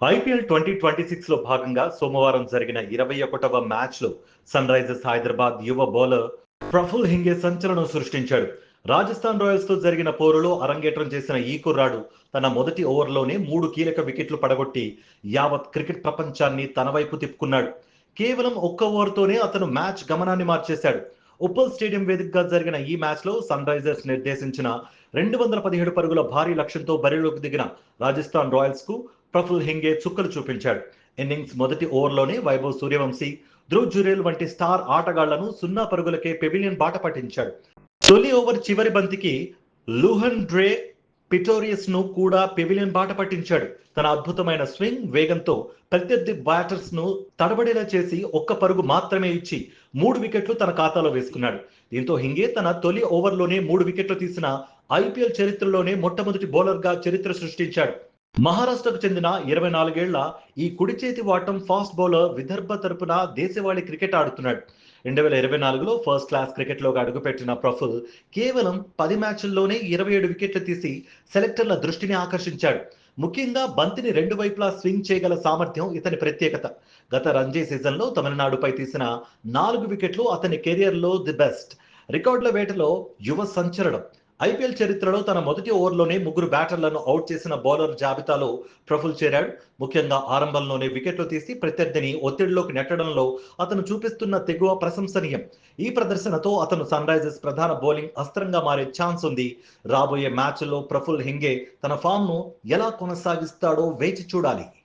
IPL 2026 లో భాగంగా సోమవారం జరిగిన 21వ మ్యాచ్లో సన్ రైజర్స్ హైదరాబాద్ యువ బౌలర్ ప్రఫుల్ హింగే సంచలనం సృష్టించాడు. రాజస్థాన్ రాయల్స్ తో జరిగిన పోరులో అరంగేట్రం చేసిన ఈ కుర్రాడు తన మొదటి ఓవర్లోనే 3 కీలక వికెట్లు పడగొట్టి యావత్ క్రికెట్ ప్రపంచాన్ని తన వైపు తిప్పుకున్నాడు. కేవలం ఒక్క ఓవర్తోనే అతను మ్యాచ్ గమనాన్ని మార్చేశాడు. ఉప్పల్ స్టేడియం వేదికగా జరిగిన ఈ మ్యాచ్లో సన్ రైజర్స్ నిర్దేశించిన 217 పరుగుల భారీ లక్ష్యంతో బరిలోకి దిగిన రాజస్థాన్ రాయల్స్ కు ప్రఫుల్ హింగే చుక్కలు చూపించాడు. ఇన్నింగ్స్ మొదటి ఓవర్లోనే వైభవ్ సూర్యవంశీ, ధ్రువ్ జురేల్ వంటి స్టార్ ఆటగాళ్లను 0 పరుగులకే పెవిలియన్ బాట పట్టించాడు. తొలి ఓవర్ చివరి బంతికి లూహన్ డ్రే పిటోరియస్ ను కూడా పెవిలియన్ బాట పట్టించాడు. తన అద్భుతమైన స్వింగ్ వేగంతో ప్రత్యర్థి బ్యాటర్స్ ను తడబడేలా చేసి 1 పరుగు మాత్రమే ఇచ్చి 3 వికెట్లు తన ఖాతాలో వేసుకున్నాడు. దీంతో హింగే తన తొలి ఓవర్లోనే 3 వికెట్లు తీసిన ఐపీఎల్ చరిత్రలోనే మొట్టమొదటి బౌలర్ గా చరిత్ర సృష్టించాడు. మహారాష్ట్రకు చెందిన 24 ఏళ్ల ఈ కుడి చేతి వాటం ఫాస్ట్ బౌలర్ విదర్భ తరపున దేశవాళీ క్రికెట్ ఆడుతున్నాడు. 2024లో ఫస్ట్ క్లాస్ క్రికెట్లోకి అడుగుపెట్టిన ప్రఫుల్ కేవలం 10 మ్యాచ్ల్లోనే 27 వికెట్లు తీసి సెలెక్టర్ల దృష్టిని ఆకర్షించాడు. ముఖ్యంగా బంతిని 2 వైపులా స్వింగ్ చేయగల సామర్థ్యం ఇతని ప్రత్యేకత. గత రంజీ సీజన్లో తమిళనాడుపై తీసిన 4 వికెట్లు అతని కెరియర్లో ది బెస్ట్. రికార్డుల వేటలో యువ సంచలనం. ఐపీఎల్ చరిత్రలో తన మొదటి ఓవర్లోనే 3 బ్యాటర్లను అవుట్ చేసిన బౌలర్ జాబితాలో ప్రఫుల్ చేరాడు. ముఖ్యంగా ఆరంభంలోనే వికెట్లు తీసి ప్రత్యర్థిని ఒత్తిడిలోకి నెట్టడంలో అతను చూపిస్తున్న తెగువ ప్రశంసనీయం. ఈ ప్రదర్శనతో అతను సన్ రైజర్స్ ప్రధాన బౌలింగ్ అస్త్రంగా మారే ఛాన్స్ ఉంది. రాబోయే మ్యాచ్ల్లో ప్రఫుల్ హింగే తన ఫామ్ ను ఎలా కొనసాగిస్తాడో వేచి చూడాలి.